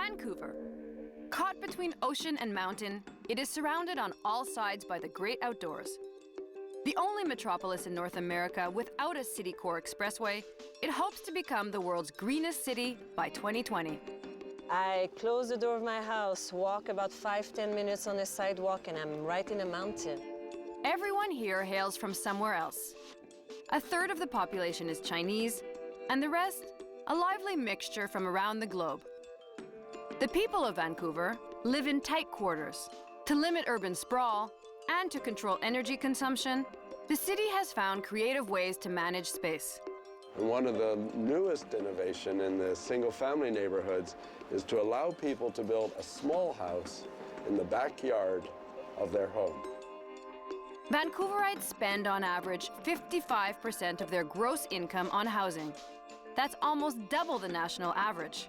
Vancouver. Caught between ocean and mountain, it is surrounded on all sides by the great outdoors. The only metropolis in North America without a city core expressway, it hopes to become the world's greenest city by 2020. I close the door of my house, walk about 5–10 minutes on the sidewalk, and I'm right in a mountain. Everyone here hails from somewhere else. A third of the population is Chinese, and the rest, a lively mixture from around the globe. The people of Vancouver live in tight quarters. To limit urban sprawl and to control energy consumption, the city has found creative ways to manage space. One of the newest innovations in the single-family neighborhoods is to allow people to build a small house in the backyard of their home. Vancouverites spend on average 55% of their gross income on housing. That's almost double the national average.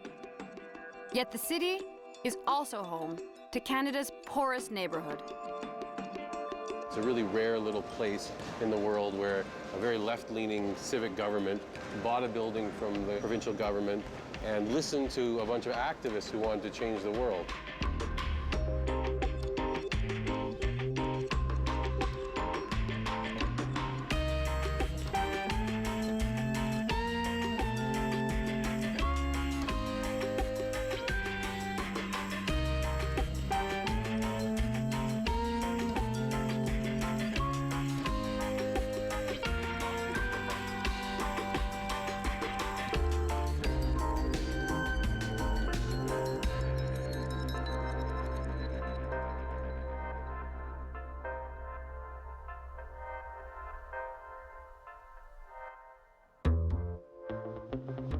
Yet the city is also home to Canada's poorest neighborhood. It's a really rare little place in the world where a very left-leaning civic government bought a building from the provincial government and listened to a bunch of activists who wanted to change the world.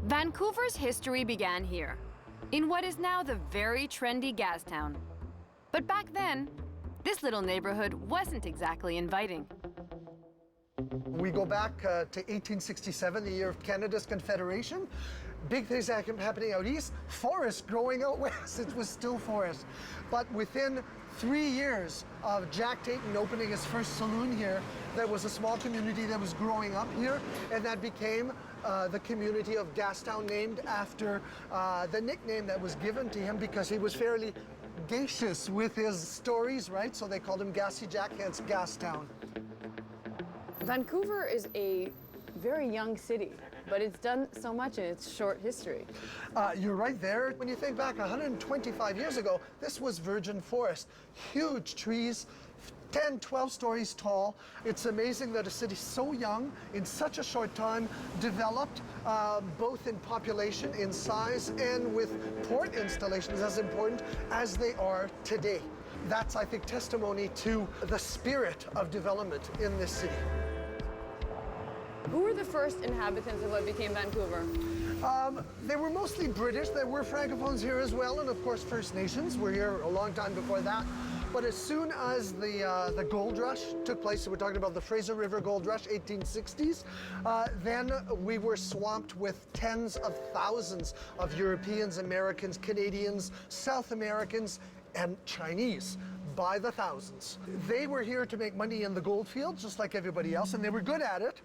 Vancouver's history began here, in what is now the very trendy Gastown. But back then, this little neighborhood wasn't exactly inviting. We go back to 1867, the year of Canada's Confederation. Big things happening out east, forest growing out west. It was still forest. But within 3 years of Jack Tayton opening his first saloon here, there was a small community that was growing up here, and that became the community of Gastown, named after the nickname that was given to him because he was fairly gaseous with his stories, right? So they called him Gassy Jack, hence Gastown. Vancouver is a very young city, but it's done so much in its short history. You're right there. When you think back 125 years ago, this was virgin forest. Huge trees, 10, 12 stories tall. It's amazing that a city so young, in such a short time, developed both in population, in size, and with port installations as important as they are today. That's, I think, testimony to the spirit of development in this city. Who were the first inhabitants of what became Vancouver? They were mostly British. There were Francophones here as well, and of course First Nations were here a long time before that. But as soon as the gold rush took place, so we're talking about the Fraser River Gold Rush, 1860s, then we were swamped with tens of thousands of Europeans, Americans, Canadians, South Americans, and Chinese by the thousands. They were here to make money in the gold fields, just like everybody else, and they were good at it.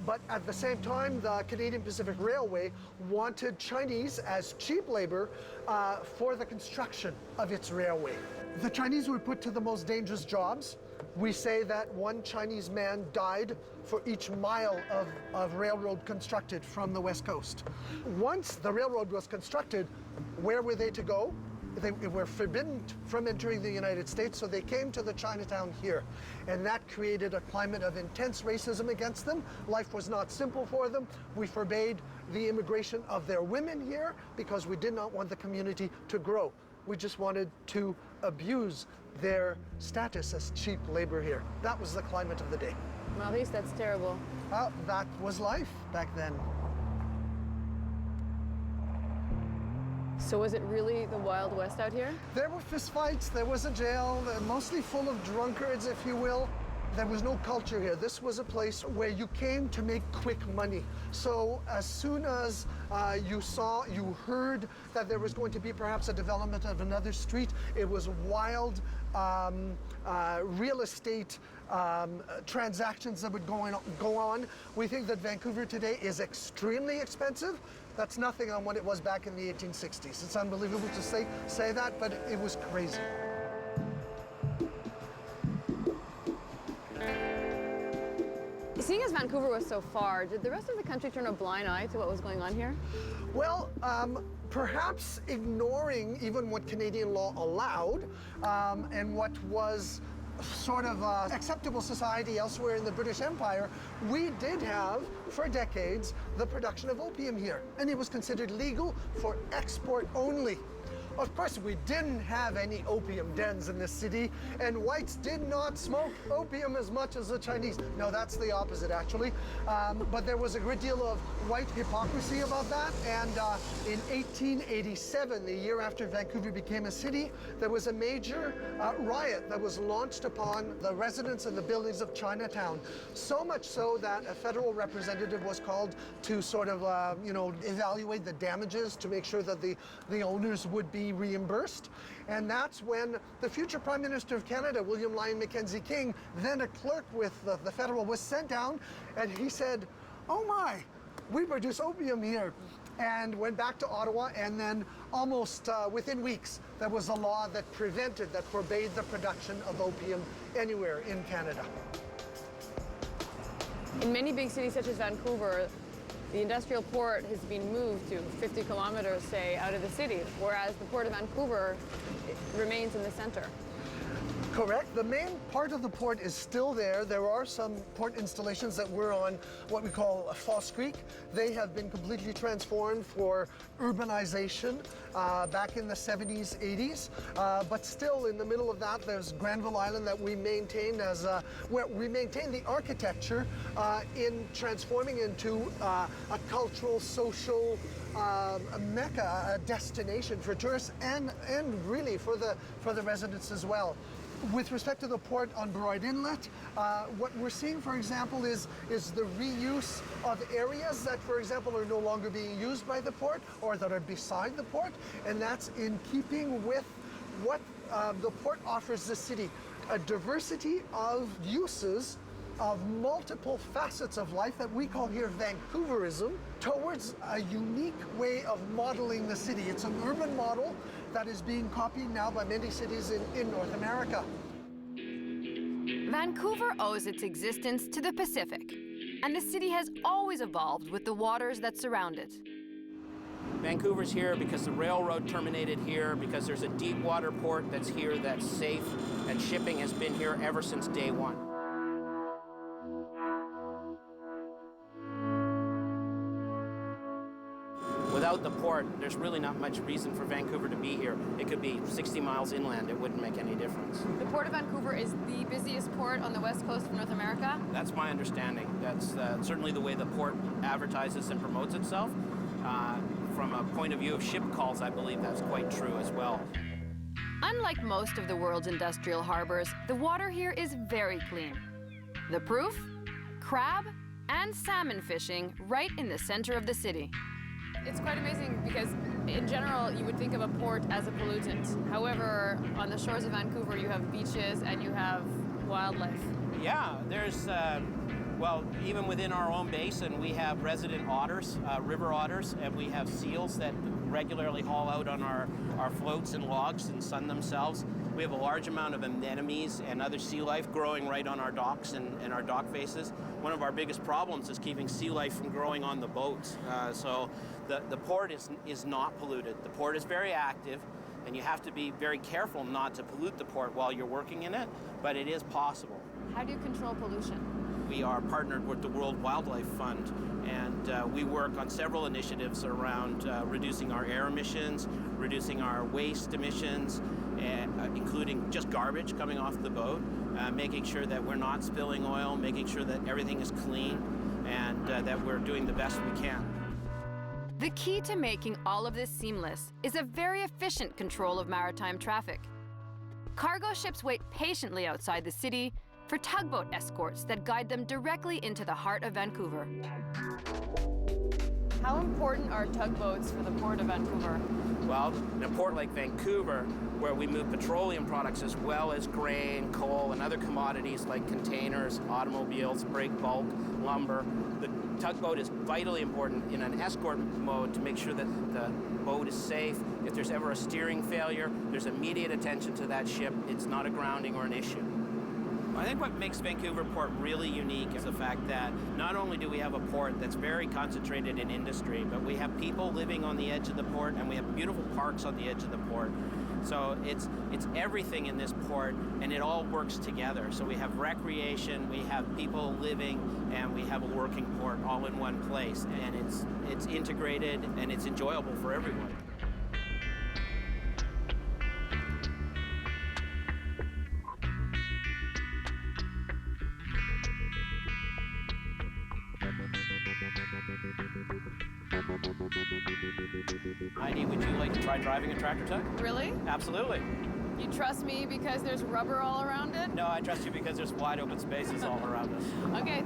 But at the same time, the Canadian Pacific Railway wanted Chinese as cheap labor for the construction of its railway. The Chinese were put to the most dangerous jobs. We say that one Chinese man died for each mile of railroad constructed from the West Coast. Once the railroad was constructed, where were they to go? They were forbidden from entering the United States, so they came to the Chinatown here. And that created a climate of intense racism against them. Life was not simple for them. We forbade the immigration of their women here because we did not want the community to grow. We just wanted to abuse their status as cheap labor here. That was the climate of the day. Well, at least that's terrible. That was life back then. So was it really the Wild West out here? There were fistfights, there was a jail, mostly full of drunkards, if you will. There was no culture here. This was a place where you came to make quick money. So as soon as you heard that there was going to be perhaps a development of another street, it was wild real estate transactions that would go on. We think that Vancouver today is extremely expensive, That's nothing on what it was back in the 1860s. It's unbelievable to say that, but it was crazy. Seeing as Vancouver was so far, did the rest of the country turn a blind eye to what was going on here? Well, perhaps ignoring even what Canadian law allowed and what was sort of acceptable society elsewhere in the British Empire, we did have, for decades, the production of opium here. And it was considered legal for export only. Of course, we didn't have any opium dens in this city, and whites did not smoke opium as much as the Chinese. No, that's the opposite, actually. But there was a great deal of white hypocrisy about that, and in 1887, the year after Vancouver became a city, there was a major riot that was launched upon the residents and the buildings of Chinatown. So much so that a federal representative was called to sort of, evaluate the damages to make sure that the owners would be reimbursed. And that's when the future Prime Minister of Canada, William Lyon Mackenzie King, then a clerk with the federal, was sent down, and he said, "Oh my, we produce opium here," and went back to Ottawa, and then almost within weeks, there was a law that forbade the production of opium anywhere in Canada. In many big cities such as Vancouver, the industrial port has been moved to 50 kilometers, say, out of the city, whereas the Port of Vancouver remains in the center. Correct. The main part of the port is still there. There are some port installations that were on what we call False Creek. They have been completely transformed for urbanization back in the 70s, 80s. But still in the middle of that, there's Granville Island that we maintain as where we maintain the architecture in transforming into a cultural, social a mecca, a destination for tourists and really for the residents as well. With respect to the port on Broad Inlet, what we're seeing, for example, is the reuse of areas that, for example, are no longer being used by the port or that are beside the port, and that's in keeping with what the port offers the city, a diversity of uses of multiple facets of life that we call here Vancouverism, towards a unique way of modeling the city. It's an urban model that is being copied now by many cities in North America. Vancouver owes its existence to the Pacific, and the city has always evolved with the waters that surround it. Vancouver's here because the railroad terminated here, because there's a deep water port that's here that's safe, and shipping has been here ever since day one. Without the port, there's really not much reason for Vancouver to be here. It could be 60 miles inland, it wouldn't make any difference. The Port of Vancouver is the busiest port on the west coast of North America? That's my understanding. That's certainly the way the port advertises and promotes itself. From a point of view of ship calls, I believe that's quite true as well. Unlike most of the world's industrial harbors, the water here is very clean. The proof? Crab and salmon fishing right in the center of the city. It's quite amazing because in general you would think of a port as a pollutant. However, on the shores of Vancouver you have beaches and you have wildlife. Yeah, there's, well, even within our own basin we have resident otters, river otters, and we have seals that regularly haul out on our floats and logs and sun themselves. We have a large amount of anemones and other sea life growing right on our docks and our dock faces. One of our biggest problems is keeping sea life from growing on the boats. So the port is not polluted. The port is very active, and you have to be very careful not to pollute the port while you're working in it, but it is possible. How do you control pollution? We are partnered with the World Wildlife Fund, and we work on several initiatives around reducing our air emissions, reducing our waste emissions, including just garbage coming off the boat, making sure that we're not spilling oil, making sure that everything is clean, and that we're doing the best we can. The key to making all of this seamless is a very efficient control of maritime traffic. Cargo ships wait patiently outside the city for tugboat escorts that guide them directly into the heart of Vancouver. How important are tugboats for the Port of Vancouver? Well, in a port like Vancouver, where we move petroleum products as well as grain, coal, and other commodities like containers, automobiles, break bulk, lumber, Tugboat is vitally important in an escort mode to make sure that the boat is safe. If there's ever a steering failure, there's immediate attention to that ship. It's not a grounding or an issue. I think what makes Vancouver Port really unique is the fact that not only do we have a port that's very concentrated in industry, but we have people living on the edge of the port, and we have beautiful parks on the edge of the port. So it's everything in this port, and it all works together. So we have recreation, we have people living, and we have a working port all in one place. And it's integrated, and it's enjoyable for everyone. Heidi, would you like to try driving a tractor tug? Really? Absolutely. You trust me because there's rubber all around it? No, I trust you because there's wide open spaces all around us. Okay.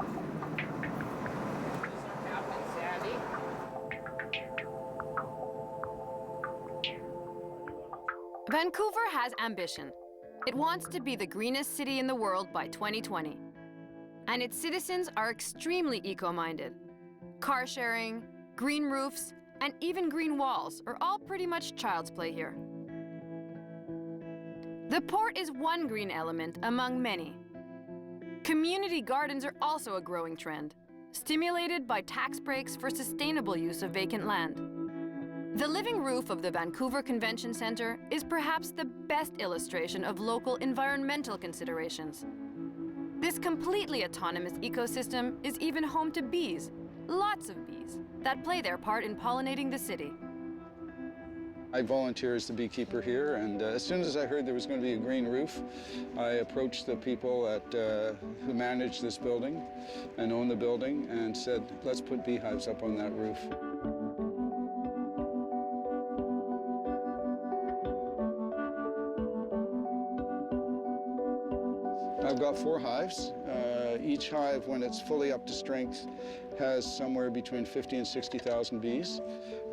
Vancouver has ambition. It wants to be the greenest city in the world by 2020. And its citizens are extremely eco-minded. Car sharing, green roofs, and even green walls are all pretty much child's play here. The port is one green element among many. Community gardens are also a growing trend, stimulated by tax breaks for sustainable use of vacant land. The living roof of the Vancouver Convention Centre is perhaps the best illustration of local environmental considerations. This completely autonomous ecosystem is even home to bees, lots of bees, that play their part in pollinating the city. I volunteer as the beekeeper here, and as soon as I heard there was going to be a green roof, I approached the people who manage this building and own the building and said, let's put beehives up on that roof. I've got 4 hives. Each hive, when it's fully up to strength, has somewhere between 50 and 60,000 bees.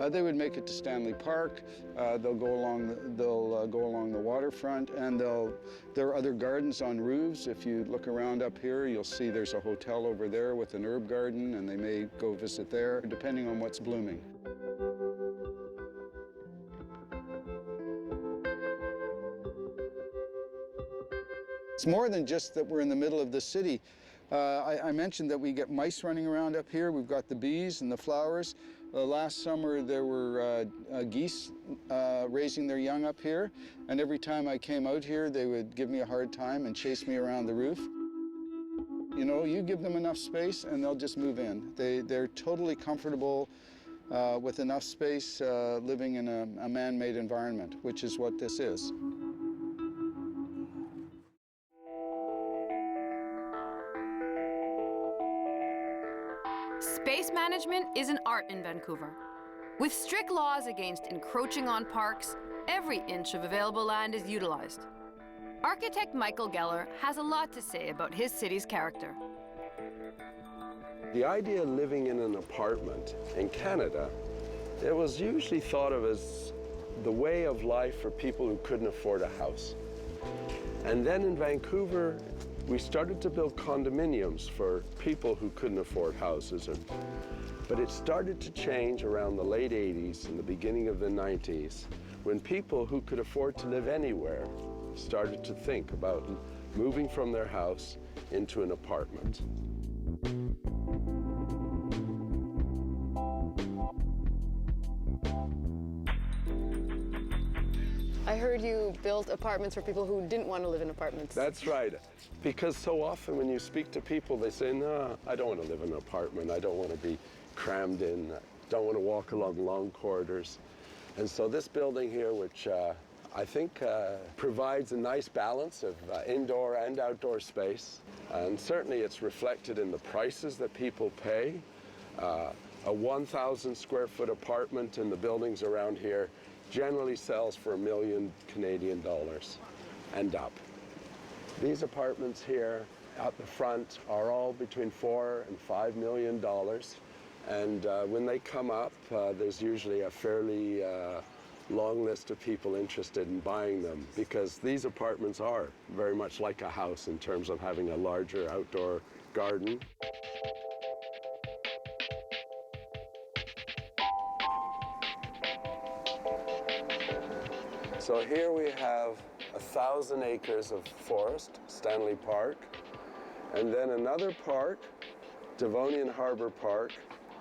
They would make it to Stanley Park. They'll go along the waterfront, and there are other gardens on roofs. If you look around up here, you'll see there's a hotel over there with an herb garden, and they may go visit there, depending on what's blooming. It's more than just that we're in the middle of the city. I mentioned that we get mice running around up here. We've got the bees and the flowers. Last summer there were geese raising their young up here, and every time I came out here they would give me a hard time and chase me around the roof. You know, you give them enough space and they'll just move in. They're totally comfortable with enough space living in a man-made environment, which is what this is. Space management is an art in Vancouver. With strict laws against encroaching on parks, every inch of available land is utilized. Architect Michael Geller has a lot to say about his city's character. The idea of living in an apartment in Canada, it was usually thought of as the way of life for people who couldn't afford a house. And then in Vancouver, we started to build condominiums for people who couldn't afford houses. But it started to change around the late 80s and the beginning of the 90s, when people who could afford to live anywhere started to think about moving from their house into an apartment. I heard you built apartments for people who didn't want to live in apartments. That's right. Because so often when you speak to people, they say, no, I don't want to live in an apartment. I don't want to be crammed in. I don't want to walk along long corridors. And so this building here, which I think provides a nice balance of indoor and outdoor space. And certainly it's reflected in the prices that people pay. A 1,000 square foot apartment in the buildings around here generally sells for $1 million Canadian dollars and up. These apartments here at the front are all between $4 and $5 million. And when they come up, there's usually a fairly long list of people interested in buying them, because these apartments are very much like a house in terms of having a larger outdoor garden. So here we have 1,000 acres of forest, Stanley Park, and then another park, Devonian Harbor Park.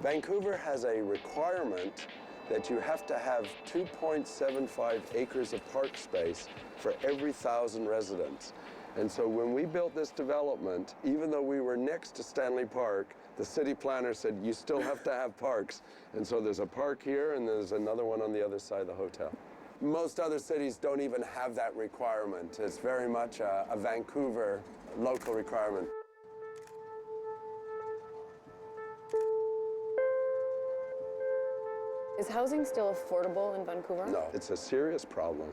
Vancouver has a requirement that you have to have 2.75 acres of park space for every 1,000 residents. And so when we built this development, even though we were next to Stanley Park, the city planner said, you still have to have parks. And so there's a park here and there's another one on the other side of the hotel. Most other cities don't even have that requirement. It's very much a Vancouver local requirement. Is housing still affordable in Vancouver? No, it's a serious problem.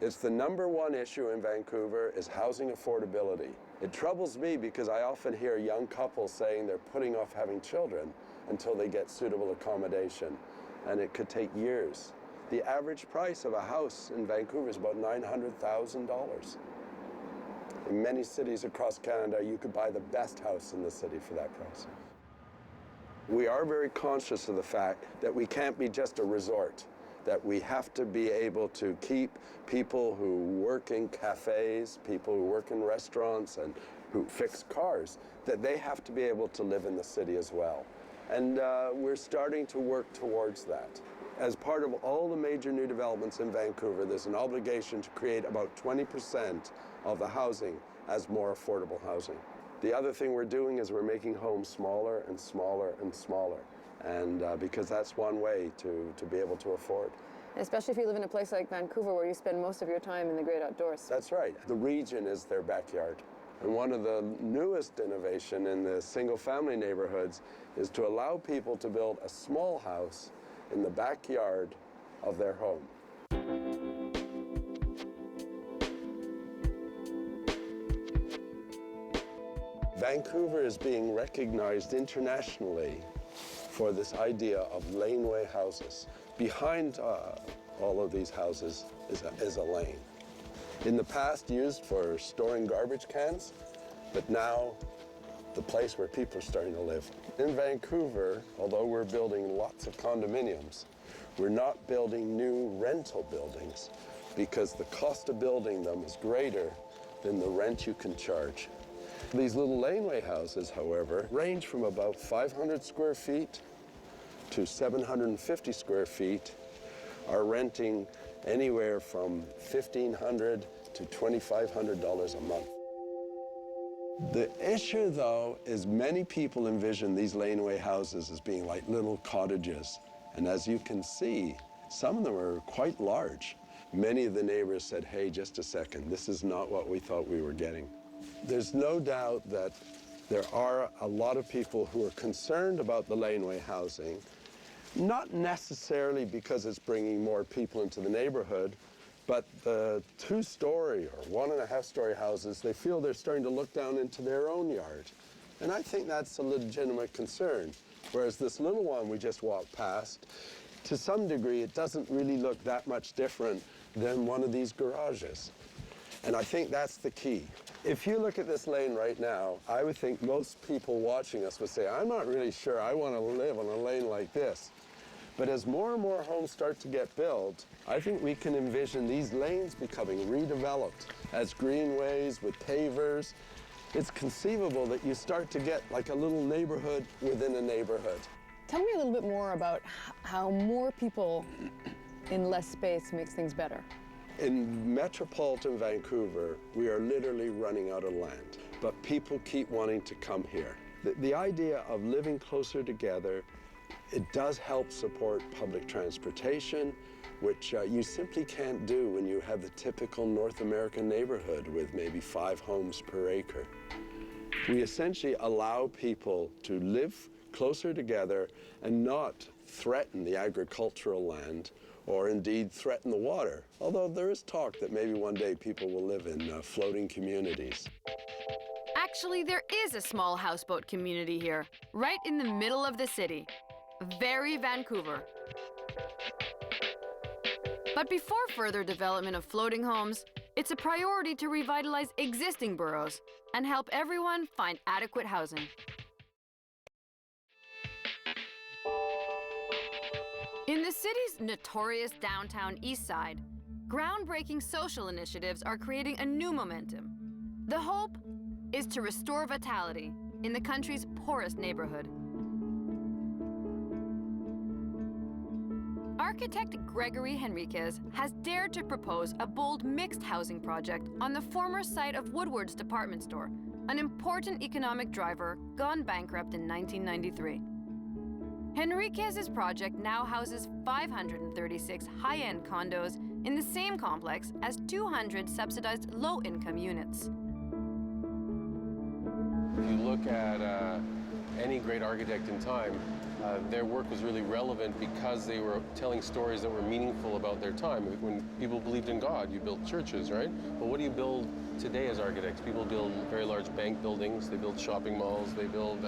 It's the #1 issue in Vancouver is housing affordability. It troubles me because I often hear young couples saying they're putting off having children until they get suitable accommodation, and it could take years. The average price of a house in Vancouver is about $900,000. In many cities across Canada, you could buy the best house in the city for that price. We are very conscious of the fact that we can't be just a resort, that we have to be able to keep people who work in cafes, people who work in restaurants and who fix cars, that they have to be able to live in the city as well. And we're starting to work towards that. As part of all the major new developments in Vancouver, there's an obligation to create about 20% of the housing as more affordable housing. The other thing we're doing is we're making homes smaller and smaller and smaller. And because that's one way to be able to afford. Especially if you live in a place like Vancouver where you spend most of your time in the great outdoors. That's right. The region is their backyard. And one of the newest innovation in the single-family neighborhoods is to allow people to build a small house in the backyard of their home. Vancouver is being recognized internationally for this idea of laneway houses. Behind all of these houses is a lane. In the past used for storing garbage cans, but now the place where people are starting to live. In Vancouver, although we're building lots of condominiums, we're not building new rental buildings because the cost of building them is greater than the rent you can charge. These little laneway houses, however, range from about 500 square feet to 750 square feet, are renting anywhere from $1,500 to $2,500 a month. The issue, though, is many people envision these laneway houses as being like little cottages. And as you can see, some of them are quite large. Many of the neighbors said, hey, just a second, this is not what we thought we were getting. There's no doubt that there are a lot of people who are concerned about the laneway housing, not necessarily because it's bringing more people into the neighborhood, but the 2-story or 1.5-story houses, they feel they're starting to look down into their own yard. And I think that's a legitimate concern. Whereas this little one we just walked past, to some degree, it doesn't really look that much different than one of these garages. And I think that's the key. If you look at this lane right now, I would think most people watching us would say, I'm not really sure I want to live on a lane like this. But as more and more homes start to get built, I think we can envision these lanes becoming redeveloped as greenways with pavers. It's conceivable that you start to get like a little neighborhood within a neighborhood. Tell me a little bit more about how more people in less space makes things better. In metropolitan Vancouver, we are literally running out of land, but people keep wanting to come here. The idea of living closer together, it does help support public transportation, which you simply can't do when you have the typical North American neighborhood with maybe 5 homes per acre. We essentially allow people to live closer together and not threaten the agricultural land or indeed threaten the water, although there is talk that maybe one day people will live in floating communities. Actually, there is a small houseboat community here, right in the middle of the city. Very Vancouver. But before further development of floating homes, it's a priority to revitalize existing boroughs and help everyone find adequate housing. In the city's notorious downtown east side, groundbreaking social initiatives are creating a new momentum. The hope is to restore vitality in the country's poorest neighborhood. Architect Gregory Henriquez has dared to propose a bold mixed housing project on the former site of Woodward's department store, an important economic driver gone bankrupt in 1993. Henriquez's project now houses 536 high-end condos in the same complex as 200 subsidized low-income units. If you look at any great architect in time, their work was really relevant because they were telling stories that were meaningful about their time. When people believed in God, you built churches, right? But what do you build today as architects? People build very large bank buildings, they build shopping malls, they build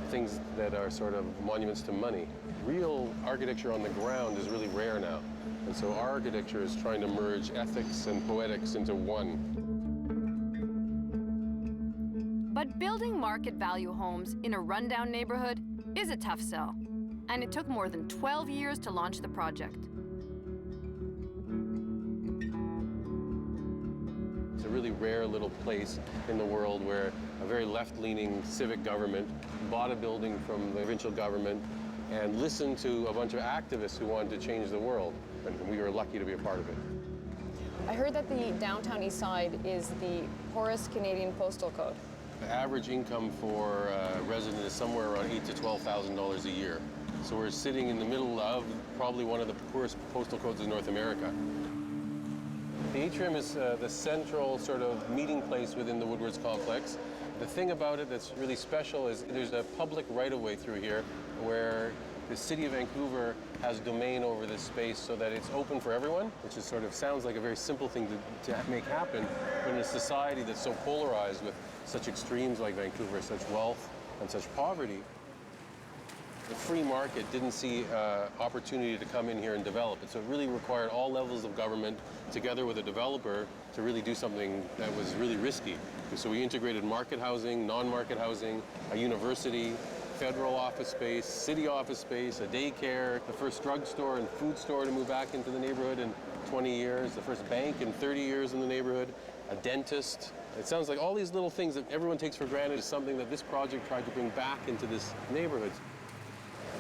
things that are sort of monuments to money. Real architecture on the ground is really rare now. And so our architecture is trying to merge ethics and poetics into one. But building market value homes in a rundown neighborhood is a tough sell, and it took more than 12 years to launch the project. It's a really rare little place in the world where a very left-leaning civic government bought a building from the provincial government and listened to a bunch of activists who wanted to change the world, and we were lucky to be a part of it. I heard that the downtown east side is the poorest Canadian postal code. The average income for a resident is somewhere around $8,000 to $12,000 a year. So we're sitting in the middle of probably one of the poorest postal codes in North America. The atrium is the central sort of meeting place within the Woodwards complex. The thing about it that's really special is there's a public right-of-way through here where the city of Vancouver has domain over this space so that it's open for everyone, which is sort of sounds like a very simple thing to make happen, but in a society that's so polarized with such extremes like Vancouver, such wealth and such poverty, the free market didn't see opportunity to come in here and develop it. So it really required all levels of government together with a developer to really do something that was really risky. So we integrated market housing, non-market housing, a university, federal office space, city office space, a daycare, the first drugstore and food store to move back into the neighborhood in 20 years, the first bank in 30 years in the neighborhood, a dentist. It sounds like all these little things that everyone takes for granted is something that this project tried to bring back into this neighborhood.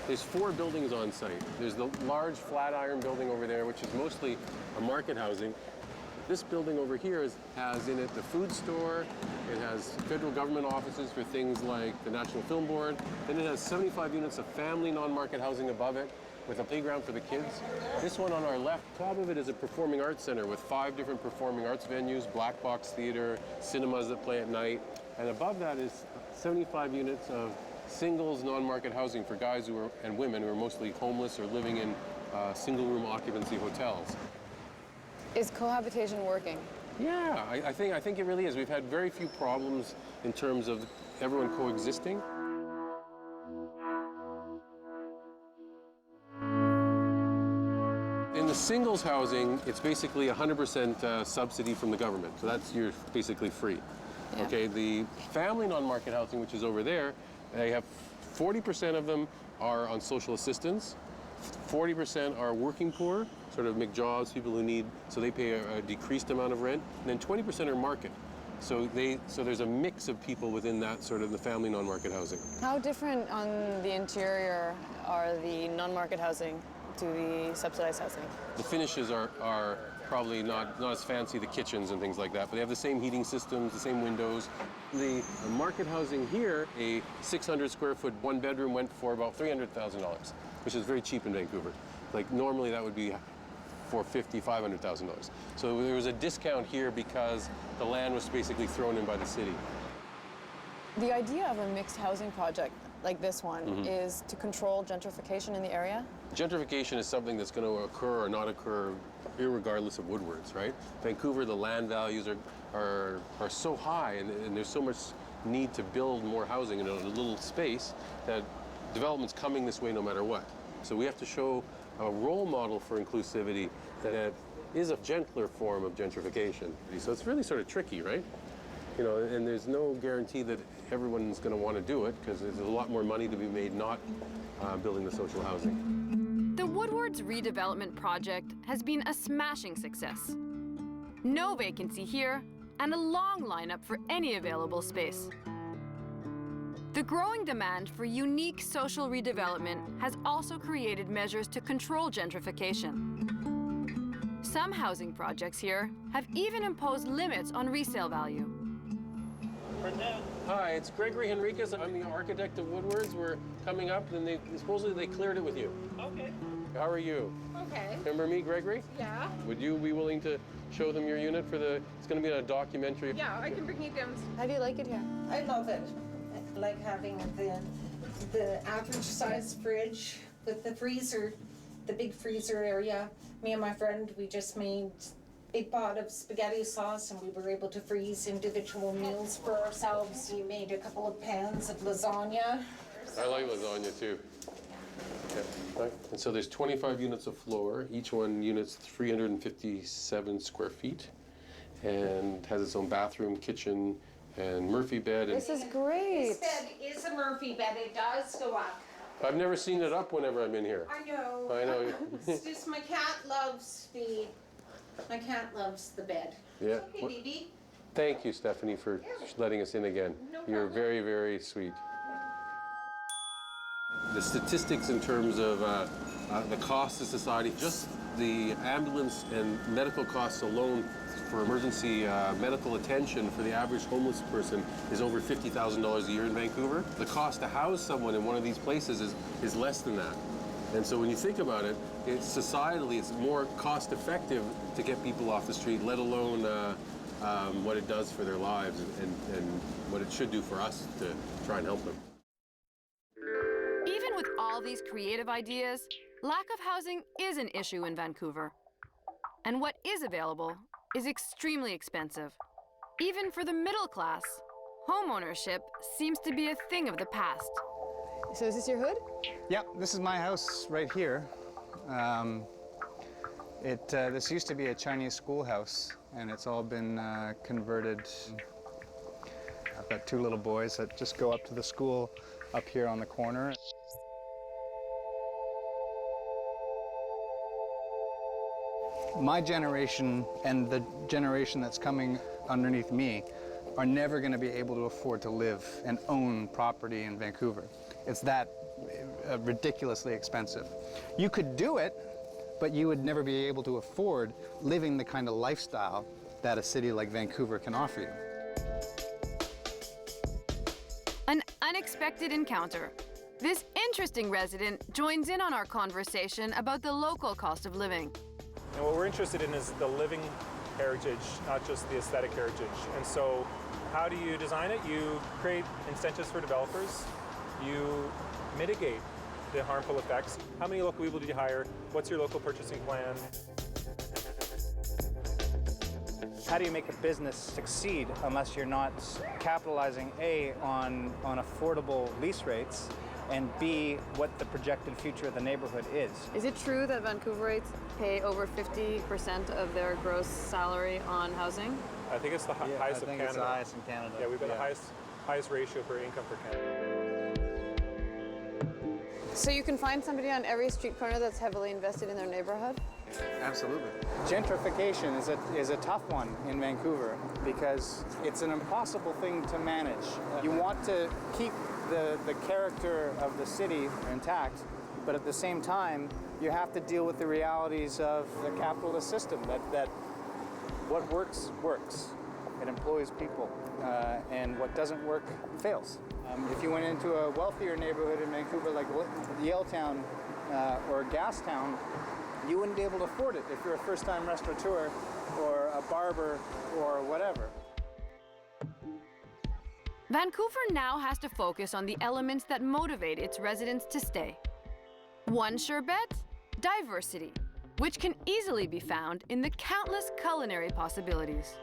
There's 4 buildings on site. There's the large Flatiron building over there, which is mostly a market housing. This building over here has in it the food store. It has federal government offices for things like the National Film Board. Then it has 75 units of family non-market housing above it with a playground for the kids. This one on our left, top of it is a performing arts center with 5 different performing arts venues, black box theater, cinemas that play at night. And above that is 75 units of singles non-market housing for guys and women who are mostly homeless or living in single-room occupancy hotels. Is cohabitation working? Yeah, I think it really is. We've had very few problems in terms of everyone coexisting. In the singles housing, it's basically 100% subsidy from the government. So you're basically free. Yeah. Okay, the family non-market housing, which is over there, they have 40% of them are on social assistance, 40% are working poor, sort of make jobs, people who need, so they pay a decreased amount of rent, and then 20% are market. So there's a mix of people within that sort of the family non-market housing. How different on the interior are the non-market housing to the subsidized housing? The finishes are probably not as fancy, the kitchens and things like that, but they have the same heating systems, the same windows. The market housing here, a 600 square foot 1 bedroom went for about $300,000, which is very cheap in Vancouver. Like normally that would be for $50,000, $500,000. So there was a discount here because the land was basically thrown in by the city. The idea of a mixed housing project like this one is to control gentrification in the area? Gentrification is something that's going to occur or not occur irregardless of Woodwards, right? Vancouver, the land values are so high and there's so much need to build more housing in a little space that development's coming this way no matter what. So we have to show a role model for inclusivity that is a gentler form of gentrification. So it's really sort of tricky, right? You know, and there's no guarantee that everyone's going to want to do it because there's a lot more money to be made not building the social housing. The Woodwards redevelopment project has been a smashing success. No vacancy here, and a long lineup for any available space. The growing demand for unique social redevelopment has also created measures to control gentrification. Some housing projects here have even imposed limits on resale value. Hi, it's Gregory Henriquez. I'm the architect of Woodwards. We're coming up, and supposedly they cleared it with you. Okay. How are you? Okay. Remember me, Gregory? Yeah. Would you be willing to show them your unit for the? It's going to be a documentary. Yeah, I can bring you down. How do you like it here? I love it. I like having the average size fridge with the freezer, the big freezer area. Me and my friend, we just made a big pot of spaghetti sauce and we were able to freeze individual meals for ourselves. We made a couple of pans of lasagna. I like lasagna too. Yeah. Right. And so there's 25 units of floor. Each one unit's 357 square feet and has its own bathroom, kitchen, and Murphy bed. This is great. This bed is a Murphy bed. It does go up. I've never seen it up whenever I'm in here. I know. I know. It's just my cat loves the bed. Yeah. Okay, baby. Thank you, Stephanie, for letting us in again. No You're problem. very, very sweet. The statistics in terms of the cost to society, just the ambulance and medical costs alone for emergency medical attention for the average homeless person is over $50,000 a year in Vancouver. The cost to house someone in one of these places is less than that. And so when you think about it, societally it's more cost effective to get people off the street, let alone what it does for their lives and what it should do for us to try and help them. Even with all these creative ideas, lack of housing is an issue in Vancouver. And what is available is extremely expensive. Even for the middle class, homeownership seems to be a thing of the past. So is this your hood? Yep, this is my house right here. This used to be a Chinese schoolhouse, and it's all been converted. I've got two little boys that just go up to the school up here on the corner. My generation and the generation that's coming underneath me are never going to be able to afford to live and own property in Vancouver. It's that ridiculously expensive. You could do it, but you would never be able to afford living the kind of lifestyle that a city like Vancouver can offer you. An unexpected encounter. This interesting resident joins in on our conversation about the local cost of living. And what we're interested in is the living heritage, not just the aesthetic heritage. And so how do you design it? You create incentives for developers. You mitigate the harmful effects. How many local people did you hire? What's your local purchasing plan? How do you make a business succeed unless you're not capitalizing A, on affordable lease rates, and B, what the projected future of the neighborhood is? Is it true that Vancouverites pay over 50% of their gross salary on housing? I think it's the highest of Canada. I think it's the highest in Canada. Yeah, we've got the highest ratio per income for Canada. So you can find somebody on every street corner that's heavily invested in their neighborhood? Absolutely. Gentrification is a tough one in Vancouver because it's an impossible thing to manage. You want to keep the character of the city intact, but at the same time, you have to deal with the realities of the capitalist system, that what works, works. It employs people, and what doesn't work fails. If you went into a wealthier neighborhood in Vancouver like Yaletown or Gastown, you wouldn't be able to afford it if you're a first-time restaurateur or a barber or whatever. Vancouver now has to focus on the elements that motivate its residents to stay. One sure bet? Diversity, which can easily be found in the countless culinary possibilities.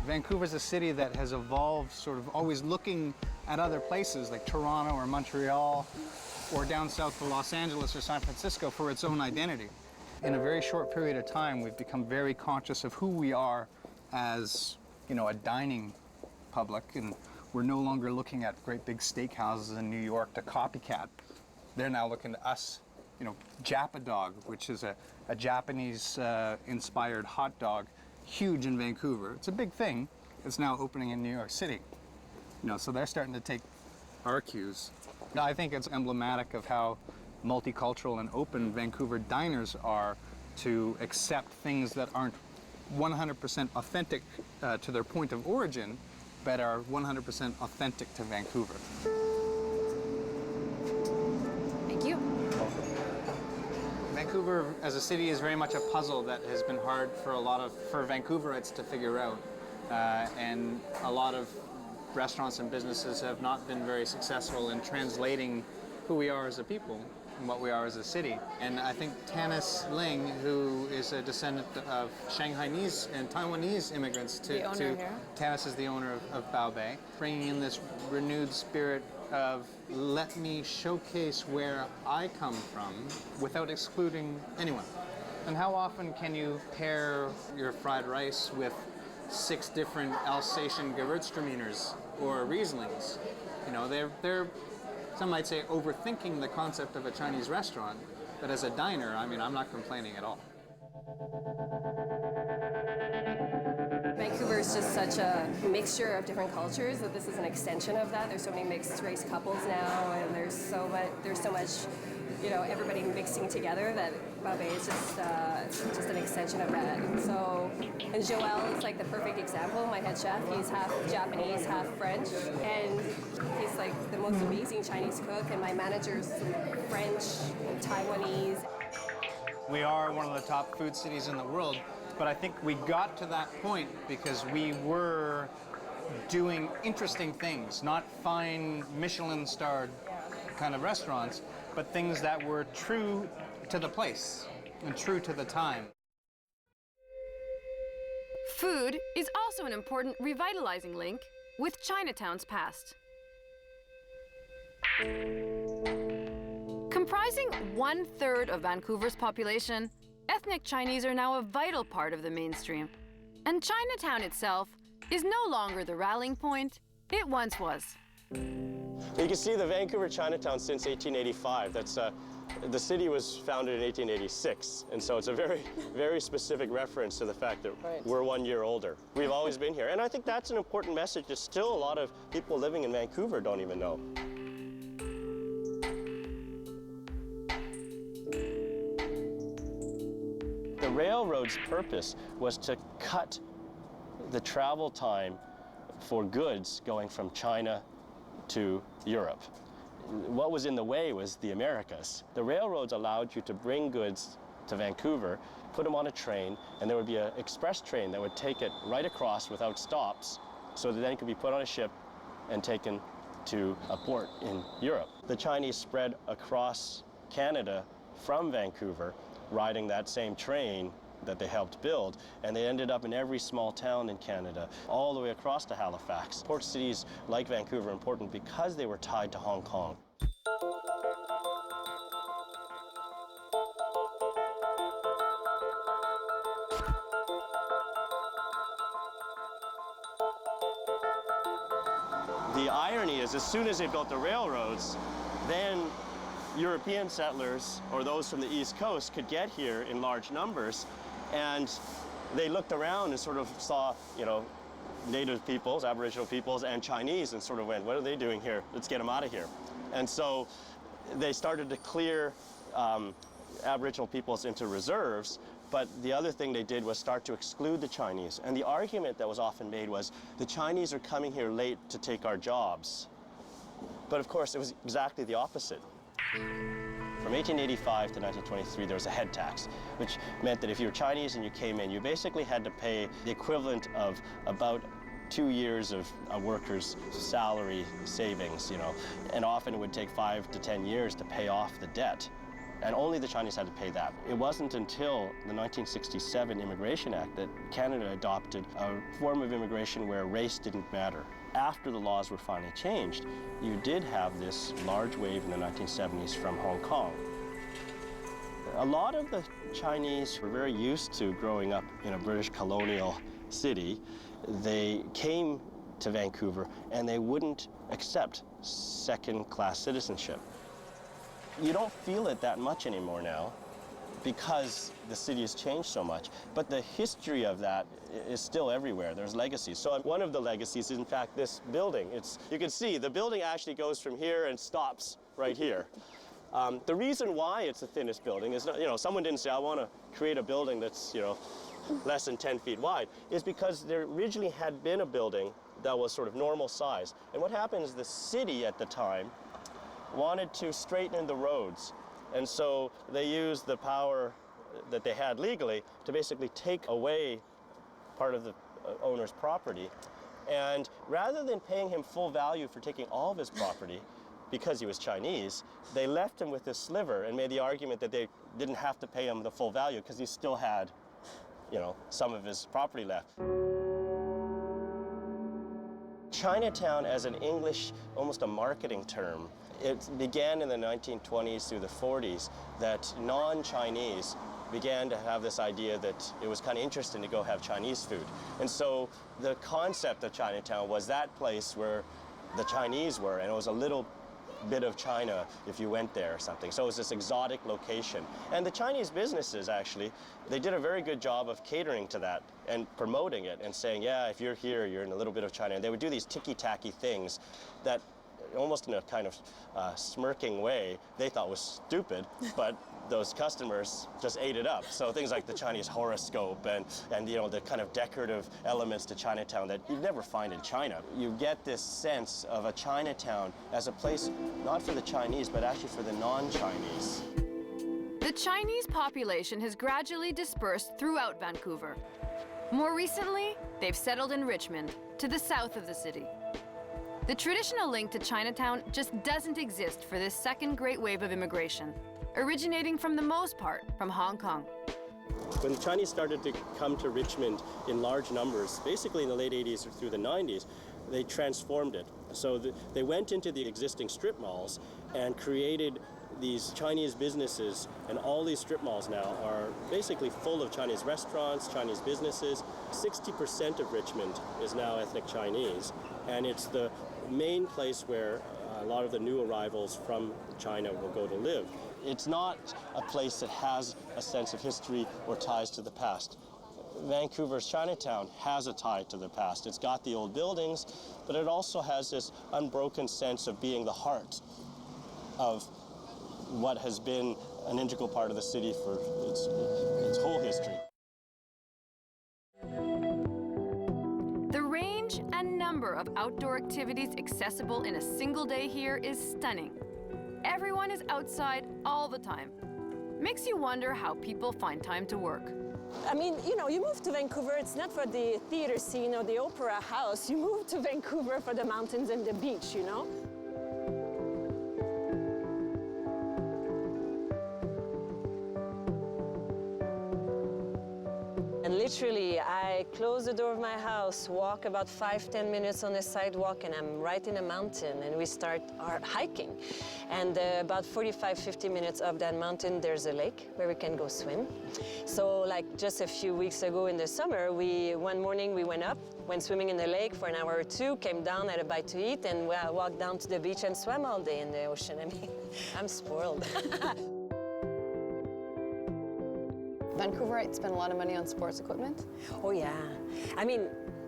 Vancouver's a city that has evolved sort of always looking at other places like Toronto or Montreal or down south to Los Angeles or San Francisco for its own identity. In a very short period of time, we've become very conscious of who we are as, a dining public, and we're no longer looking at great big steakhouses in New York to copycat. They're now looking to us you know, Japadog, which is a Japanese inspired hot dog, huge in Vancouver. It's a big thing. It's now opening in New York City. You know, so they're starting to take our cues. I think it's emblematic of how multicultural and open Vancouver diners are to accept things that aren't 100% authentic to their point of origin, but are 100% authentic to Vancouver. Thank you. Vancouver as a city is very much a puzzle that has been hard for Vancouverites to figure out. And a lot of restaurants and businesses have not been very successful in translating who we are as a people and what we are as a city. And I think Tanis Ling, who is a descendant of Shanghainese and Taiwanese immigrants Tanis is the owner of Bao Bei, bringing in this renewed spirit of let me showcase where I come from without excluding anyone. And how often can you pair your fried rice with 6 different Alsatian Gewürztraminers or Rieslings? You know, they're some might say overthinking the concept of a Chinese restaurant, but as a diner, I mean, I'm not complaining at all. Vancouver is just such a mixture of different cultures that this is an extension of that. There's so many mixed race couples now, and there's so much, you know, everybody mixing together that Bao Bei is just an extension of that. And Joel is like the perfect example. My head chef, he's half Japanese, half French, and he's like the most amazing Chinese cook. And my manager's French and Taiwanese. We are one of the top food cities in the world, but I think we got to that point because we were doing interesting things, not fine Michelin-starred kind of restaurants, but things that were true to the place and true to the time. Food is also an important revitalizing link with Chinatown's past. Comprising 1/3 of Vancouver's population, ethnic Chinese are now a vital part of the mainstream. And Chinatown itself is no longer the rallying point it once was. You can see the Vancouver Chinatown since 1885. The city was founded in 1886, and so it's a very, very specific reference to the fact that we're 1 year older. We've always been here, and I think that's an important message that still a lot of people living in Vancouver don't even know. The railroad's purpose was to cut the travel time for goods going from China to Europe. What was in the way was the Americas. The railroads allowed you to bring goods to Vancouver, put them on a train, and there would be an express train that would take it right across without stops, so that then it could be put on a ship and taken to a port in Europe. The Chinese spread across Canada from Vancouver, riding that same train that they helped build, and they ended up in every small town in Canada, all the way across to Halifax. Port cities like Vancouver are important because they were tied to Hong Kong. The irony is, as soon as they built the railroads, then European settlers, or those from the East Coast, could get here in large numbers, and they looked around and sort of saw, you know, native peoples, Aboriginal peoples, and Chinese, and sort of went, what are they doing here? Let's get them out of here. And so they started to clear Aboriginal peoples into reserves, but the other thing they did was start to exclude the Chinese. And the argument that was often made was, the Chinese are coming here late to take our jobs. But of course, it was exactly the opposite. From 1885 to 1923, there was a head tax, which meant that if you were Chinese and you came in, you basically had to pay the equivalent of about 2 years of a worker's salary savings, you know, and often it would take 5 to 10 years to pay off the debt. And only the Chinese had to pay that. It wasn't until the 1967 Immigration Act that Canada adopted a form of immigration where race didn't matter. After the laws were finally changed, you did have this large wave in the 1970s from Hong Kong. A lot of the Chinese were very used to growing up in a British colonial city. They came to Vancouver and they wouldn't accept second-class citizenship. You don't feel it that much anymore now because the city has changed so much. But the history of that is still everywhere. There's legacies. So one of the legacies is, in fact, this building. You can see the building actually goes from here and stops right here. The reason why it's the thinnest building is, someone didn't say, I want to create a building that's, less than 10 feet wide, is because there originally had been a building that was sort of normal size. And what happened is the city at the time wanted to straighten the roads. And so they used the power that they had legally to basically take away part of the owner's property. And rather than paying him full value for taking all of his property, because he was Chinese, they left him with this sliver and made the argument that they didn't have to pay him the full value because he still had, some of his property left. Chinatown as an English, almost a marketing term, it began in the 1920s through the 40s that non-Chinese began to have this idea that it was kind of interesting to go have Chinese food. And so the concept of Chinatown was that place where the Chinese were, and it was a little bit of China if you went there or something. So it was this exotic location. And the Chinese businesses, actually, they did a very good job of catering to that and promoting it and saying, yeah, if you're here, you're in a little bit of China. And they would do these ticky-tacky things that, almost in a kind of smirking way, they thought was stupid, but those customers just ate it up. So things like the Chinese horoscope and the kind of decorative elements to Chinatown that you'd never find in China. You get this sense of a Chinatown as a place not for the Chinese, but actually for the non-Chinese. The Chinese population has gradually dispersed throughout Vancouver. More recently, they've settled in Richmond, to the south of the city. The traditional link to Chinatown just doesn't exist for this second great wave of immigration, originating from the most part from Hong Kong. When the Chinese started to come to Richmond in large numbers, basically in the late 80s or through the 90s, they transformed it. So they went into the existing strip malls and created these Chinese businesses, and all these strip malls now are basically full of Chinese restaurants, Chinese businesses. 60% of Richmond is now ethnic Chinese, and it's the main place where a lot of the new arrivals from China will go to live. It's not a place that has a sense of history or ties to the past. Vancouver's Chinatown has a tie to the past. It's got the old buildings, but it also has this unbroken sense of being the heart of what has been an integral part of the city for its whole history. The range and number of outdoor activities accessible in a single day here is stunning. Everyone is outside all the time. Makes you wonder how people find time to work. I mean, you move to Vancouver, it's not for the theater scene or the opera house. You move to Vancouver for the mountains and the beach, And literally, I close the door of my house, walk about 5-10 minutes on the sidewalk, and I'm right in a mountain, and we start our hiking. And about 45-50 minutes up that mountain, there's a lake where we can go swim. So like just a few weeks ago in the summer, one morning we went up, went swimming in the lake for an hour or two, came down, had a bite to eat, and walked down to the beach and swam all day in the ocean. I mean, I'm spoiled. Vancouverites spend a lot of money on sports equipment. Oh yeah, I mean,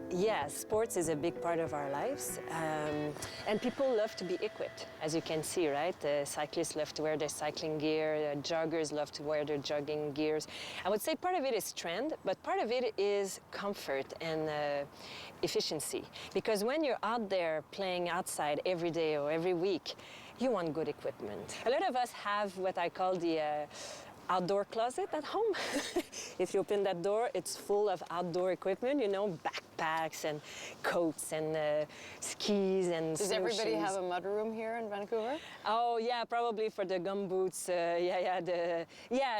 yeah, sports is a big part of our lives, and people love to be equipped, as you can see, right? Cyclists love to wear their cycling gear, joggers love to wear their jogging gears. I would say part of it is trend, but part of it is comfort and efficiency. Because when you're out there playing outside every day or every week, you want good equipment. A lot of us have what I call the outdoor closet at home. If you open that door, it's full of outdoor equipment, backpacks and coats and skis and Does everybody have a mudroom here in Vancouver? Oh yeah, probably for the gumboots.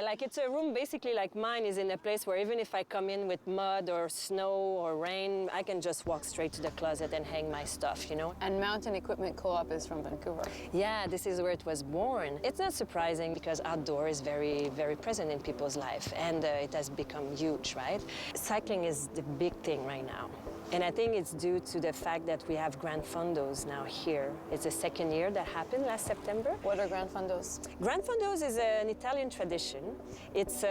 Like it's a room basically like mine is in a place where even if I come in with mud or snow or rain, I can just walk straight to the closet and hang my stuff, And Mountain Equipment Co-op is from Vancouver. Yeah, this is where it was born. It's not surprising because outdoor is very, very present in people's life, and it has become huge, right? Cycling is the big thing right now. And I think it's due to the fact that we have Grand Fondos now here. It's the second year that happened last September. What are Grand Fondos? Grand Fondos is an Italian tradition. It's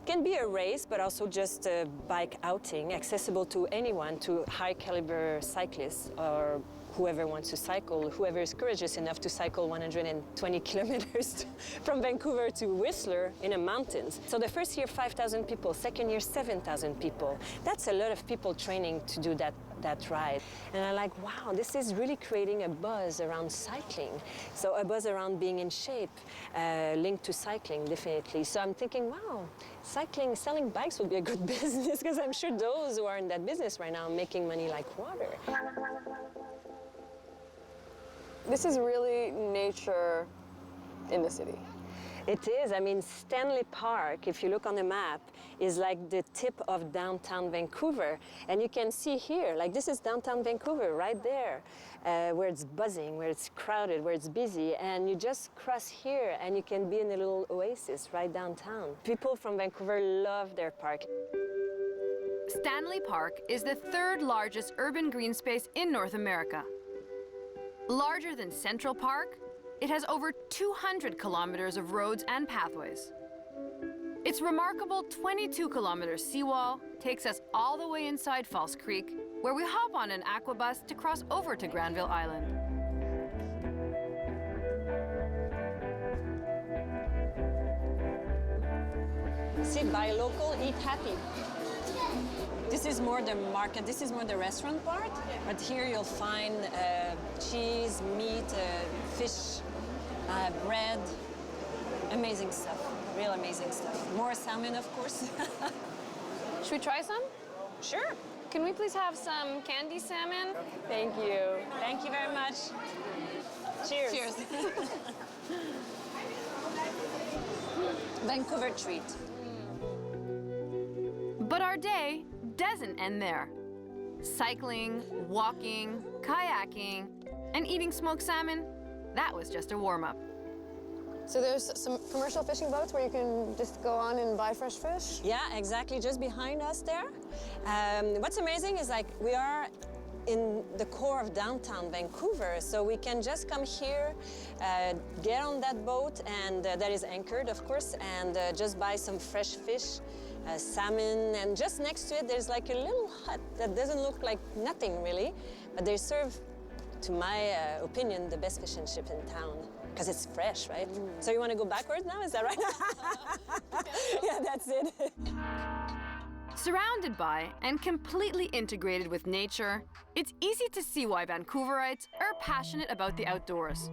can be a race, but also just a bike outing, accessible to anyone, to high caliber cyclists or whoever wants to cycle, whoever is courageous enough to cycle 120 kilometers from Vancouver to Whistler in the mountains. So the first year, 5,000 people, second year, 7,000 people. That's a lot of people training to do that ride. And I'm like, wow, this is really creating a buzz around cycling. So a buzz around being in shape, linked to cycling, definitely. So I'm thinking, wow, cycling, selling bikes would be a good business, because I'm sure those who are in that business right now are making money like water. This is really nature in the city. It is. I mean, Stanley Park, if you look on the map, is like the tip of downtown Vancouver. And you can see here, like this is downtown Vancouver right there, where it's buzzing, where it's crowded, where it's busy. And you just cross here and you can be in a little oasis right downtown. People from Vancouver love their park. Stanley Park is the third largest urban green space in North America. Larger than Central Park, it has over 200 kilometers of roads and pathways. Its remarkable 22-kilometer seawall takes us all the way inside False Creek, where we hop on an aquabus to cross over to Granville Island. See, buy local, eat happy. This is more the market, this is more the restaurant part, but here you'll find cheese, meat, fish, bread, amazing stuff, real amazing stuff. More salmon, of course. Should we try some? Sure. Can we please have some candy salmon? Thank you. Thank you very much. Cheers. Cheers. Vancouver treat. But our day doesn't end there. Cycling, walking, kayaking, and eating smoked salmon, that was just a warm-up. So there's some commercial fishing boats where you can just go on and buy fresh fish? Yeah, exactly, just behind us there. What's amazing is like we are in the core of downtown Vancouver, so we can just come here, get on that boat, and that is anchored, of course, and just buy some fresh fish, salmon, and just next to it there's like a little hut that doesn't look like nothing really, but they serve, to my opinion, the best fish and chips in town. Because it's fresh, right? So you want to go backwards now? Is that right? Yeah, that's it. Surrounded by and completely integrated with nature, it's easy to see why Vancouverites are passionate about the outdoors.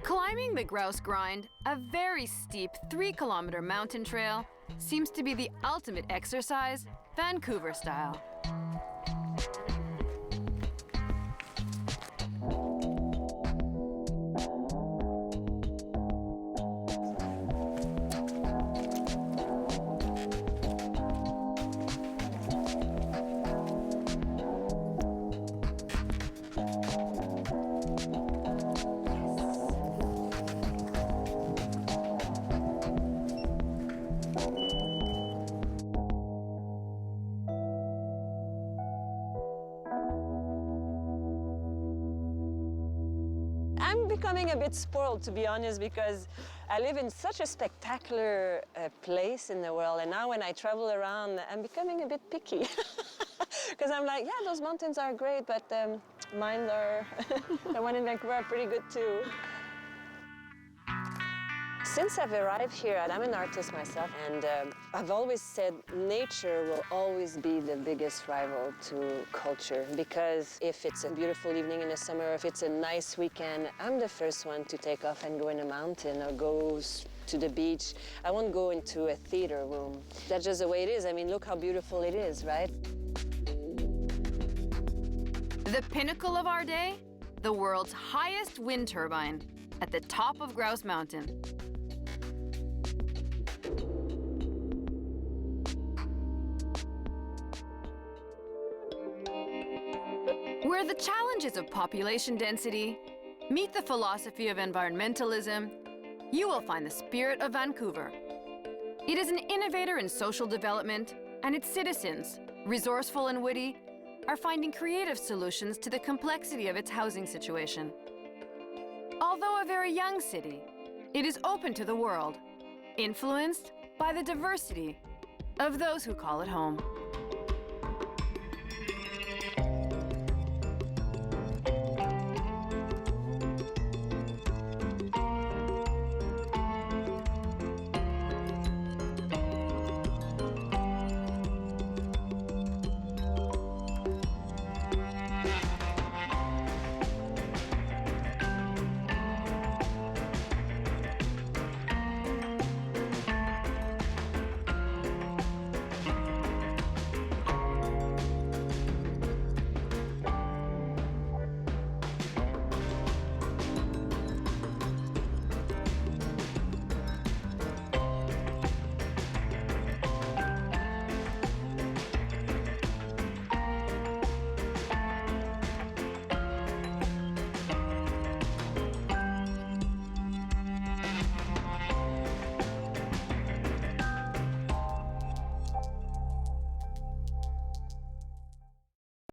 Climbing the Grouse Grind, a very steep 3-kilometer mountain trail, seems to be the ultimate exercise, Vancouver style. I'm becoming a bit spoiled, to be honest, because I live in such a spectacular place in the world, and now when I travel around, I'm becoming a bit picky. Because I'm like, yeah, those mountains are great, but mine are, the one in Vancouver are pretty good too. Since I've arrived here, I'm an artist myself, and I've always said nature will always be the biggest rival to culture, because if it's a beautiful evening in the summer, if it's a nice weekend, I'm the first one to take off and go in a mountain or go to the beach. I won't go into a theater room. That's just the way it is. I mean, look how beautiful it is, right? The pinnacle of our day, the world's highest wind turbine at the top of Grouse Mountain. Where the challenges of population density meet the philosophy of environmentalism, you will find the spirit of Vancouver, It is an innovator in social development, and its citizens, resourceful and witty, are finding creative solutions to the complexity of its housing situation. Although a very young city, it is open to the world, influenced by the diversity of those who call it home.